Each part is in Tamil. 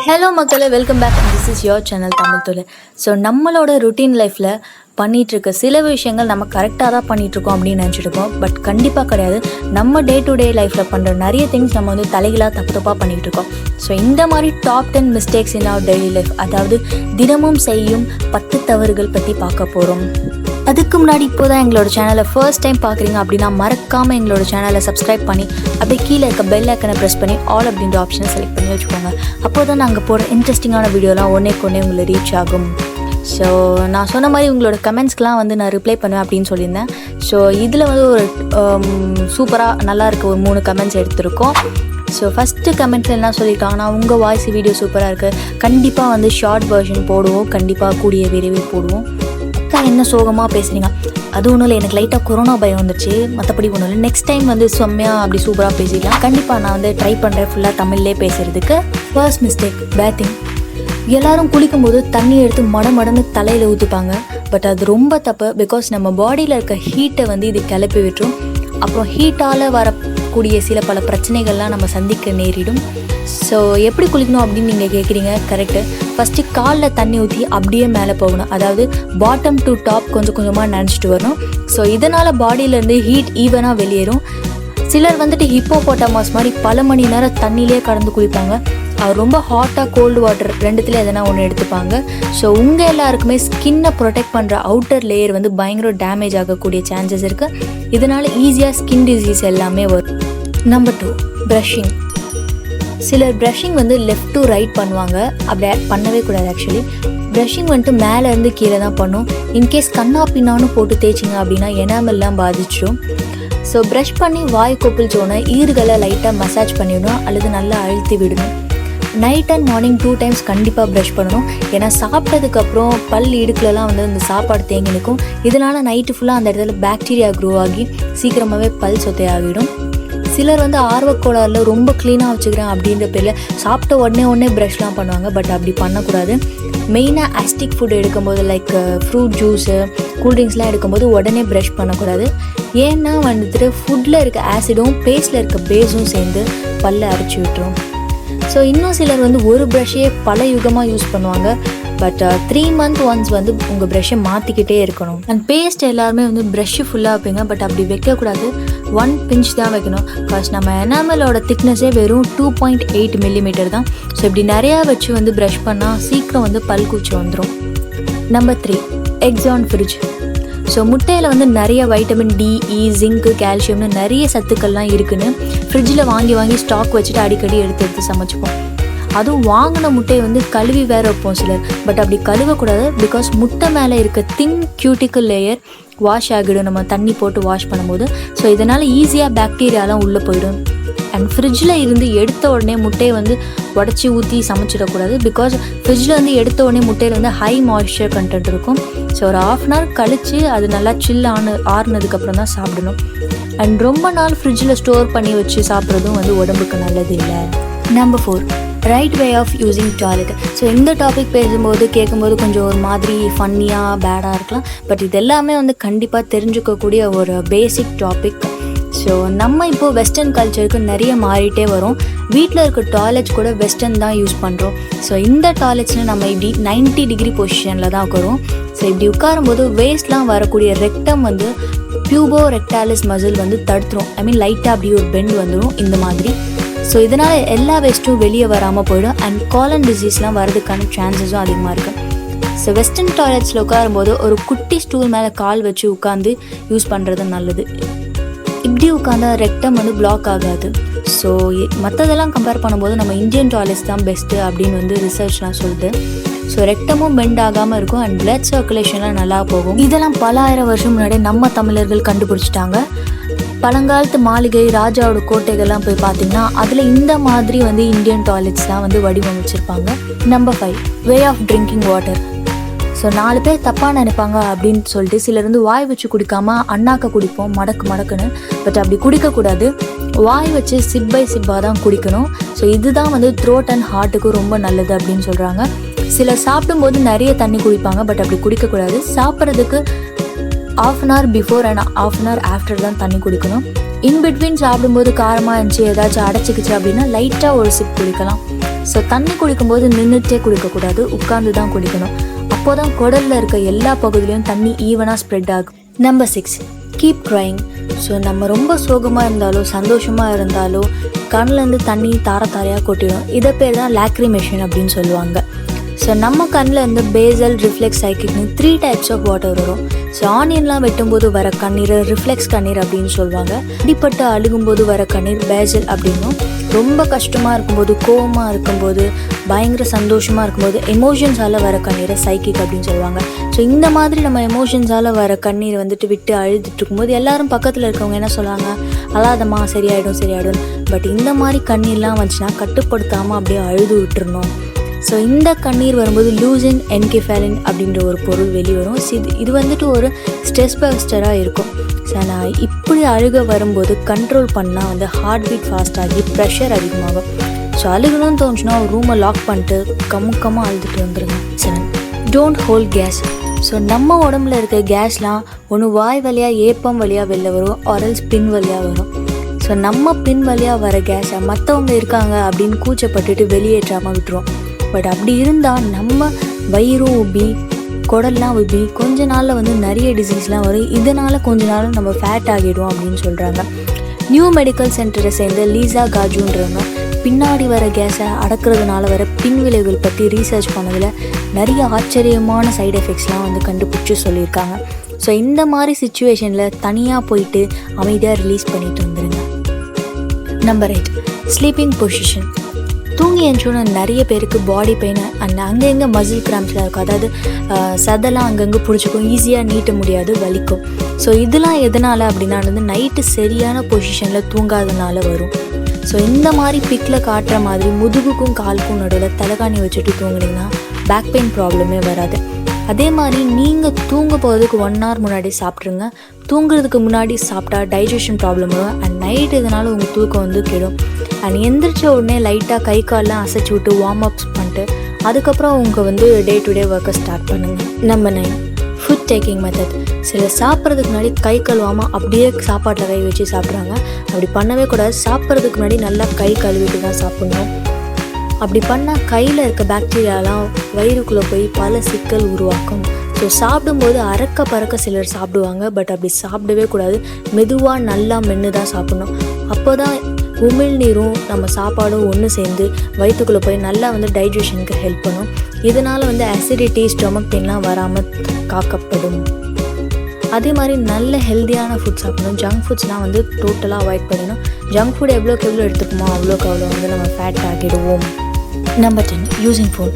ஹலோ மக்களே, welcome back. This is your channel Tamilthulir. So நம்மளோட ருட்டீன் லைஃப்பில் பண்ணிகிட்ருக்க சில விஷயங்கள் நம்ம கரெக்டாக தான் பண்ணிகிட்ருக்கோம் அப்படின்னு நினச்சிட்ருக்கோம். பட் கண்டிப்பாக கிடையாது. நம்ம டே டு டே லைஃப்பில் பண்ணுற நிறைய திங்ஸ் நம்ம வந்து தலைகளாக தப்பாக பண்ணிகிட்டு இருக்கோம். ஸோ இந்த மாதிரி top 10 mistakes in our daily life, அதாவது தினமும் செய்யும் 10 தவறுகள் பற்றி பார்க்க போகிறோம். அதுக்கு முன்னாடி இப்போ தான் எங்களோட சேனலை ஃபர்ஸ்ட் டைம் பார்க்குறீங்க அப்படின்னா மறக்காமல் எங்களோட சேனலை சப்ஸ்கிரைப் பண்ணி அப்படியே கீழே இருக்க பெல் ஐக்கனை ப்ரெஸ் பண்ணி ஆல் அப்படின்ற ஆப்ஷனை செலக்ட் பண்ணி வச்சுக்கோங்க. அப்போ தான் நாங்கள் போகிற இன்ட்ரெஸ்டிங்கான வீடியோலாம் ஒன்றே உங்களை ரீச் ஆகும். ஸோ நான் சொன்ன மாதிரி உங்களோட கமெண்ட்ஸ்க்கெலாம் வந்து நான் ரிப்ளை பண்ணுவேன் அப்படின்னு சொல்லியிருந்தேன். ஸோ இதில் வந்து ஒரு சூப்பராக நல்லா இருக்க ஒரு 3 கமெண்ட்ஸ் எடுத்திருக்கோம். ஸோ ஃபஸ்ட்டு கமெண்ட்ஸில் என்ன சொல்லியிருக்காங்கன்னா, உங்கள் வாய்ஸ் வீடியோ சூப்பராக இருக்குது, கண்டிப்பாக வந்து ஷார்ட் வெர்ஷன் போடுவோம், கண்டிப்பாக கூடிய விரைவில் போடுவோம். என்ன சோகமாக பேசுகிறீங்க? அது ஒன்றும் இல்லை, எனக்கு லைட்டாக கொரோனா பயம் வந்துச்சு, மற்றபடி ஒன்றும் இல்லை. நெக்ஸ்ட் டைம் வந்து செம்மையாக அப்படி சூப்பராக பேசிக்கலாம். கண்டிப்பாக நான் வந்து ட்ரை பண்ணுறேன் ஃபுல்லாக தமிழ்லே பேசுகிறதுக்கு. First mistake, bathing. எல்லோரும் குளிக்கும்போது தண்ணி எடுத்து மடமடன்னு தலையில் ஊற்றுப்பாங்க. பட் அது ரொம்ப தப்பு. பிகாஸ் நம்ம பாடியில் இருக்க ஹீட்டை வந்து இது கிளப்பி விட்டுரும். அப்புறம் ஹீட்டால் வரக்கூடிய சில பல பிரச்சனைகள்லாம் நம்ம சந்திக்க நேரிடும். ஸோ எப்படி குளிக்கணும் அப்படின்னு நீங்கள் கேட்குறீங்க, கரெக்டு. ஃபஸ்ட்டு காலில் தண்ணி ஊற்றி அப்படியே மேலே போகணும், அதாவது பாட்டம் டு டாப் கொஞ்சம் கொஞ்சமாக நினச்சிட்டு வரணும். ஸோ இதனால் பாடியிலேருந்து ஹீட் ஈவனாக வெளியேறும். சிலர் வந்துட்டு ஹிப்போபோட்டாமஸ் மாதிரி பல மணி நேரம் தண்ணியிலே கடந்து குளிப்பாங்க. அவர் ரொம்ப ஹாட்டாக கோல்டு வாட்டர் ரெண்டுத்தில் எதனா ஒன்று எடுத்துப்பாங்க. ஸோ உங்கள் எல்லாருக்குமே ஸ்கின்னை ப்ரொடெக்ட் பண்ணுற அவுட்டர் லேயர் வந்து பயங்கர டேமேஜ் ஆகக்கூடிய சான்சஸ் இருக்குது. இதனால் ஈஸியாக ஸ்கின் டிசீஸ் எல்லாமே வரும். Number 2, brushing. சிலர் ப்ரஷிங் வந்து லெஃப்ட் டு ரைட் பண்ணுவாங்க. அப்படி பண்ணவே கூடாது. ஆக்சுவலி ப்ரஷிங் வந்துட்டு மேலேருந்து கீழே தான் பண்ணும். இன்கேஸ் கண்ணா பின்னான்னு போட்டு தேய்ச்சிங்க அப்படின்னா எனாமெல்லாம் பாதிச்சிடும். ஸோ ப்ரஷ் பண்ணி வாய் கொப்பிள்ச்சோன்னே ஈறுகளை லைட்டாக மசாஜ் பண்ணிவிடணும் அல்லது நல்லா அழுத்தி விடணும். நைட் அண்ட் மார்னிங் 2 டைம்ஸ் கண்டிப்பாக ப்ரஷ் பண்ணணும். ஏன்னா சாப்பிட்டதுக்கப்புறம் பல் இடுக்குலலாம் வந்து அந்த சாப்பாடு தேங்கி நிற்கும். இதனால் நைட்டு ஃபுல்லாக அந்த இடத்துல பாக்டீரியா க்ரோ ஆகி சீக்கிரமாகவே பல் சொத்தையாகிடும். சிலர் வந்து ஆர்வக்கோளாறில் ரொம்ப க்ளீனாக வச்சுக்கிறேன் அப்படின்ற பேரில் சாப்பிட்ட உடனே ப்ரஷ்லாம் பண்ணுவாங்க. பட் அப்படி பண்ணக்கூடாது. மெயினாக ஆஸ்டிக் ஃபுட் எடுக்கும்போது லைக் ஃப்ரூட் ஜூஸு, கூல்ட்ரிங்க்ஸ்லாம் எடுக்கும்போது உடனே ப்ரஷ் பண்ணக்கூடாது. ஏன்னா வந்துட்டு ஃபுட்டில் இருக்க ஆசிடும் பேஸ்ட்டில் இருக்க பேஸும் சேர்ந்து பல்ல அரைச்சி விட்டுரும். ஸோ இன்னும் சிலர் வந்து ஒரு ப்ரஷ்ஷையே பல யுகமாக யூஸ் பண்ணுவாங்க. பட் 3 months ஒன்ஸ் வந்து உங்கள் ப்ரஷ்ஷை மாற்றிக்கிட்டே இருக்கணும். அண்ட் பேஸ்ட் எல்லாருமே வந்து ப்ரஷ்ஷு ஃபுல்லாக வைப்பீங்க. பட் அப்படி வைக்கக்கூடாது, 1 pinch தான் வைக்கணும். பிகாஸ் நம்ம எனாமலோட திக்னஸே வெறும் 2.8 millimeter தான். ஸோ இப்படி நிறையா வச்சு வந்து ப்ரஷ் பண்ணால் சீக்கிரம் வந்து பல் கூச்சி வந்துடும். Number 3, X on fridge. So முட்டையில் வந்து நிறைய வைட்டமின் டி, இ, ஜிங்கு, கால்சியம்னு நிறைய சத்துக்கள்லாம் இருக்குன்னு ஃப்ரிட்ஜில் வாங்கி ஸ்டாக் வச்சுட்டு அடிக்கடி எடுத்து சமைச்சிப்போம். அதுவும் வாங்கின முட்டையை வந்து கழுவி வேற வைப்போம் சிலர். பட் அப்படி கழுவக்கூடாது. பிகாஸ் முட்டை மேலே இருக்க தின் கியூட்டிக்கல் லேயர் வாஷ் ஆகிடும் நம்ம தண்ணி போட்டு வாஷ் பண்ணும்போது. ஸோ இதனால் ஈஸியாக பாக்டீரியாலாம் உள்ளே போயிடும். அண்ட் ஃப்ரிட்ஜில் இருந்து எடுத்த உடனே முட்டையை வந்து உடச்சி ஊற்றி சமைச்சிடக்கூடாது. பிகாஸ் ஃப்ரிட்ஜில் வந்து எடுத்த உடனே முட்டையில் வந்து ஹை மாய்ஸ்சர் கண்டென்ட் இருக்கும். ஸோ ஒரு 1/2 hour கழித்து அது நல்லா ஆறுனதுக்கப்புறம் தான் சாப்பிடணும். அண்ட் ரொம்ப நாள் ஃப்ரிட்ஜில் ஸ்டோர் பண்ணி வச்சு சாப்பிட்றதும் வந்து உடம்புக்கு நல்லது இல்லை. Number 4, right way of using toilet. So இந்த டாபிக் பேசும்போது கேட்கும்போது கொஞ்சம் ஒரு மாதிரி ஃபன்னியாக பேடாக இருக்கலாம். பட் இது எல்லாமே வந்து கண்டிப்பாக தெரிஞ்சுக்கக்கூடிய ஒரு பேசிக் டாபிக். ஸோ நம்ம இப்போது வெஸ்டர்ன் கல்ச்சருக்கு நிறைய மாறிட்டே வரும். வீட்டில் இருக்க டாய்லெட்ஸ் கூட வெஸ்டர்ன் தான் யூஸ் பண்ணுறோம். ஸோ இந்த டாய்லெட்ஸில் நம்ம இப்படி 90 degree பொசிஷனில் தான் உட்காரும். ஸோ இப்படி உட்காரும்போது வேஸ்ட்லாம் வரக்கூடிய ரெக்டம் வந்து பியூபோ ரெக்டாலிஸ் மசில் வந்து தடுத்துரும். ஐ மீன் லைட்டாக அப்படி ஒரு பெண்ட் வந்துடும் இந்த மாதிரி. ஸோ இதனால் எல்லா வேஸ்ட்டும் வெளியே வராமல் போயிடும். அண்ட் காலன் டிசீஸ்லாம் வரதுக்கான சான்சஸும் அதிகமாக இருக்குது. ஸோ வெஸ்டர்ன் டாய்லெட்ஸில் உட்காரும்போது ஒரு குட்டி ஸ்டூல் மேலே கால் வச்சு உட்காந்து யூஸ் பண்ணுறது நல்லது. இப்படி உட்காந்தா ரெக்டம் வந்து பிளாக் ஆகாது. ஸோ மற்றதெல்லாம் கம்பேர் பண்ணும்போது நம்ம இந்தியன் டாய்லெட்ஸ் தான் பெஸ்ட்டு அப்படின்னு வந்து ரிசர்ச்லாம் சொல்லுது. ஸோ ரெக்டமும் பெண்ட் ஆகாமல் இருக்கும். அண்ட் பிளட் சர்க்குலேஷன்லாம் நல்லா போகும். இதெல்லாம் பல 1000 வருஷம் முன்னாடி நம்ம தமிழர்கள் கண்டுபிடிச்சிட்டாங்க. பழங்காலத்து மாளிகை, ராஜாவோட கோட்டைகள்லாம் போய் பார்த்தீங்கன்னா அதில் இந்த மாதிரி வந்து இந்தியன் டாய்லெட்ஸ்லாம் வந்து வடிவமைச்சிருப்பாங்க. Number 5, way of drinking water. So 4 பேர் தப்பாக நினைப்பாங்க அப்படின்னு சொல்லிட்டு சிலர் வந்து வாய் வச்சு குடிக்காமல் அண்ணாக்க குடிப்போம் மடக்குன்னு. பட் அப்படி குடிக்கக்கூடாது. வாய் வச்சு சிப் பை சிப்பாக தான் குடிக்கணும். ஸோ இதுதான் வந்து த்ரோட் அண்ட் ஹார்ட்டுக்கு ரொம்ப நல்லது அப்படின்னு சொல்கிறாங்க. சிலர் சாப்பிடும்போது நிறைய தண்ணி குடிப்பாங்க. பட் அப்படி குடிக்கக்கூடாது. சாப்பிட்றதுக்கு 1/2 hour before and 1/2 hour after தான் தண்ணி குடிக்கணும். இன்பிட்வீன் சாப்பிடும்போது காரமாக இருந்துச்சு, ஏதாச்சும் அடைச்சிக்கிச்சு அப்படின்னா லைட்டாக ஒரு சிப் குடிக்கலாம். ஸோ தண்ணி குடிக்கும்போது நின்றுட்டே குடிக்கக்கூடாது, உட்காந்து தான் குடிக்கணும். அப்போ தான் குடலில் இருக்க எல்லா பகுதியிலையும் தண்ணி ஈவனாக ஸ்ப்ரெட் ஆகும். Number 6, keep crying. ஸோ நம்ம ரொம்ப சோகமாக இருந்தாலோ சந்தோஷமாக இருந்தாலோ கண்ணிலேருந்து தண்ணி தாரையாக கொட்டிடும். இதை பேர் தான் லாக்ரிமேஷன் அப்படின்னு சொல்லுவாங்க. ஸோ நம்ம கண்ணில் இருந்து பேசல், ரிஃப்ளெக்ஸ், சைக்கிக்னு 3 டைப்ஸ் ஆஃப் வாட்டர் வரும். ஸோ ஆனியன்லாம் வெட்டும்போது வர கண்ணீர் ரிஃப்ளெக்ஸ் கண்ணீர் அப்படின்னு சொல்லுவாங்க. அடிப்பட்டு அழுகும்போது வர கண்ணீர் பேசல் அப்படின்னும், ரொம்ப கஷ்டமாக இருக்கும்போது, கோவமாக இருக்கும்போது, பயங்கர சந்தோஷமாக இருக்கும்போது எமோஷன்ஸால் வர கண்ணீரை சைக்கிக் அப்படின்னு சொல்லுவாங்க. ஸோ இந்த மாதிரி நம்ம எமோஷன்ஸால் வர கண்ணீர் விட்டு அழுதுட்டு இருக்கும்போது எல்லாரும் பக்கத்தில் இருக்கவங்க என்ன சொல்லுவாங்க, அழாதம்மா சரியாயிடும். பட் இந்த மாதிரி கண்ணீர்லாம் வந்துச்சுன்னா கட்டுப்படுத்தாமல் அப்படியே அழுது விட்டுறணும். ஸோ இந்த கண்ணீர் வரும்போது லூசின் என்கெஃபாலின் அப்படின்ற ஒரு பொருள் வெளிவரும். இது ஒரு ஸ்ட்ரெஸ் பஸ்டராக இருக்கும். ஸோ நான் இப்படி அழுக வரும்போது கண்ட்ரோல் பண்ணால் ஹார்ட் பீட் ஃபாஸ்ட் ஆகி ப்ரெஷர் அதிகமாகும். ஸோ அழுகணும்னு தோணுச்சுன்னா ஒரு ரூமை லாக் பண்ணிட்டு கம்முக்கமாக அழுதுட்டு வந்துடுங்க. 7, டோன்ட் ஹோல்ட் கேஸ். ஸோ நம்ம உடம்புல இருக்க கேஸ்லாம் ஒன்று வாய் வழியாக ஏப்பம் வழியாக வெளில வரும், ஆரல்ஸ் பின் வழியாக வரும். ஸோ நம்ம பின் வழியாக வர கேஸை மற்றவங்க இருக்காங்க அப்படின்னு கூச்சப்பட்டுட்டு வெளியேற்றாமல் விட்டுருவோம். பட் அப்படி இருந்தால் நம்ம வயிறும் உப்பி, குடல்லாம் உப்பி, கொஞ்ச நாளில் நிறைய டிசீஸ்லாம் வரும். இதனால் கொஞ்ச நாள் நம்ம ஃபேட் ஆகிடுவோம் அப்படின்னு சொல்கிறாங்க. நியூ மெடிக்கல் சென்டரை சேர்ந்த லீசா காஜுன்றவங்க பின்னாடி வர கேஸை அடக்கிறதுனால வர பின் விளைவுகள் பற்றி ரீசர்ச் பண்ணதில் நிறைய ஆச்சரியமான சைடு எஃபெக்ட்ஸ்லாம் கண்டுபிடிச்சி சொல்லியிருக்காங்க. ஸோ இந்த மாதிரி சிச்சுவேஷனில் தனியாக போயிட்டு அமைதியாக ரிலீஸ் பண்ணிட்டு வந்துடுங்க. Number 8, sleeping position. தூங்கி எழுந்தோன்னா நிறைய பேருக்கு பாடி பெயின் அண்ட் அங்கங்கே மசில் கிராம்ஸ்லாம் இருக்கும். அதாவது சதெல்லாம் அங்கங்கே பிடிச்சிக்கும், ஈஸியாக நீட்ட முடியாது, வலிக்கும். ஸோ இதெல்லாம் எதனால் அப்படின்னா நைட்டு சரியான பொசிஷனில் தூங்காதனால வரும். ஸோ இந்த மாதிரி பிக்கில் காட்டுற மாதிரி முதுகுக்கும் காலுக்கும் நடுவில் தலைகாணி வச்சுட்டு தூங்குனீங்கன்னா பேக் பெயின் ப்ராப்ளமே வராது. அதே மாதிரி நீங்கள் தூங்க போகிறதுக்கு 1 hour முன்னாடி சாப்பிட்ருங்க. தூங்குறதுக்கு முன்னாடி சாப்பிட்டா டைஜஷன் ப்ராப்ளம் வரும் அண்ட் நைட் இதனால் உங்கள் தூக்கம் கெடும். அண்ட் எந்திரிச்ச உடனே லைட்டாக கை கால்லாம் அசைச்சி விட்டு வார்ம் அப்ஸ் பண்ணிட்டு அதுக்கப்புறம் உங்கள் டே டு டே ஒர்க்கை ஸ்டார்ட் பண்ணுங்கள். Number 9, food taking method. சில சாப்பிட்றதுக்கு முன்னாடி கை கழுவாமல் அப்படியே சாப்பாட்டில் கை வச்சு சாப்பிட்றாங்க. அப்படி பண்ணவே கூடாது. சாப்பிட்றதுக்கு முன்னாடி நல்லா கை கழுவிட்டு தான் சாப்பிட்ணும். அப்படி பண்ணால் கையில் இருக்க பாக்டீரியாலாம் வயிறுக்குள்ளே போய் பல சிக்கல் உருவாக்கும். ஸோ சாப்பிடும்போது அறக்க பறக்க சிலர் சாப்பிடுவாங்க. பட் அப்படி சாப்பிடவே கூடாது. மெதுவாக நல்லா மென்று தான் சாப்பிட்ணும். அப்போ தான் உமிழ்நீரும் நம்ம சாப்பாடும் ஒன்று சேர்ந்து வயிற்றுக்குள்ளே போய் நல்லா டைஜஷனுக்கு ஹெல்ப் பண்ணும். இதனால் அசிடிட்டி, ஸ்டொமக் பெயின்லாம் வராமல் காக்கப்படும். அதே மாதிரி நல்ல ஹெல்த்தியான ஃபுட் சாப்பிடணும். ஜங்க் ஃபுட்ஸ்லாம் டோட்டலாக அவாய்ட் பண்ணணும். ஜங்க் ஃபுட் எவ்வளோக்கு எவ்வளோ எடுத்துக்குமோ அவ்வளோக்கு அவ்வளோ நம்ம ஃபேட் ஆகிடுவோம். Number 10, using phone.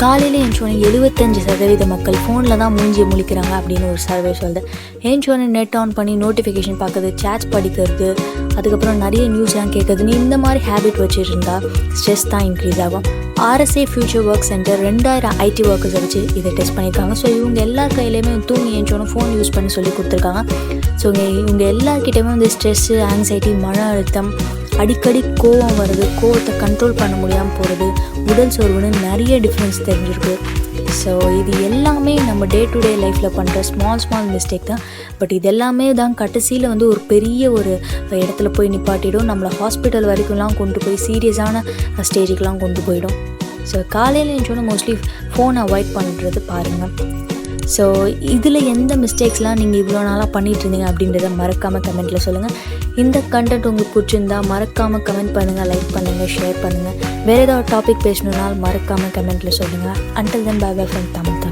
காலையில் ஏஞ்சோடனே 75% மக்கள் ஃபோனில் தான் மூஞ்சியை முழிக்கிறாங்க அப்படின்னு ஒரு சர்வே சொல்லுது. ஏஞ்சோடனே நெட் ஆன் பண்ணி நோட்டிஃபிகேஷன் பார்க்குறது, சேட்ஸ் படிக்கிறது, அதுக்கப்புறம் நிறைய நியூஸ்லாம் கேட்குறதுன்னு இந்த மாதிரி ஹேபிட் வச்சுருந்தா ஸ்ட்ரெஸ் தான் இன்க்ரீஸ் ஆகும். RSA future work centre 2000 IT ஒர்க்கர்ஸை வச்சு இதை டெஸ்ட் பண்ணியிருக்காங்க. ஸோ இவங்க எல்லார் கையிலையுமே தூங்கி ஏஞ்சோடனே ஃபோன் யூஸ் பண்ணி சொல்லி கொடுத்துருக்காங்க. ஸோ இவங்க எல்லார்கிட்டையுமே ஸ்ட்ரெஸ்ஸு, ஆங்ஸைட்டி, மன அழுத்தம், அடிக்கடி கோவம் வருது, கோவத்தை கண்ட்ரோல் பண்ண முடியாமல் போகிறது, உடல் சோர்வுன்னு நிறைய டிஃப்ரென்ஸ் தெரிஞ்சிருக்கு. ஸோ இது எல்லாமே நம்ம டே டு டே லைஃப்பில் பண்ணுற ஸ்மால் மிஸ்டேக் தான். பட் இது எல்லாமே தான் கடைசியில் ஒரு பெரிய ஒரு இடத்துல போய் நிப்பாட்டிடும். நம்மளை ஹாஸ்பிட்டல் வரைக்கும்லாம் கொண்டு போய் சீரியஸான ஸ்டேஜுக்கெலாம் கொண்டு போயிடும். ஸோ காலையில் எழுந்தோன்னே மோஸ்ட்லி ஃபோனை அவாய்ட் பண்ணுறது பாருங்கள். ஸோ இதில் எந்த மிஸ்டேக்ஸ்லாம் நீங்கள் இவ்வளோ நாளாக பண்ணிகிட்டு இருந்தீங்க அப்படின்றத மறக்காமல் கமெண்ட்டில் சொல்லுங்கள். இந்த கண்டென்ட் உங்களுக்கு பிடிச்சிருந்தா மறக்காமல் கமெண்ட் பண்ணுங்கள், லைக் பண்ணுங்கள், ஷேர் பண்ணுங்கள். வேறு ஏதாவது டாபிக் பேசணுன்னாலும் மறக்காமல் கமெண்ட்டில் சொல்லுங்கள். Until then, bye bye from Tamilthulir.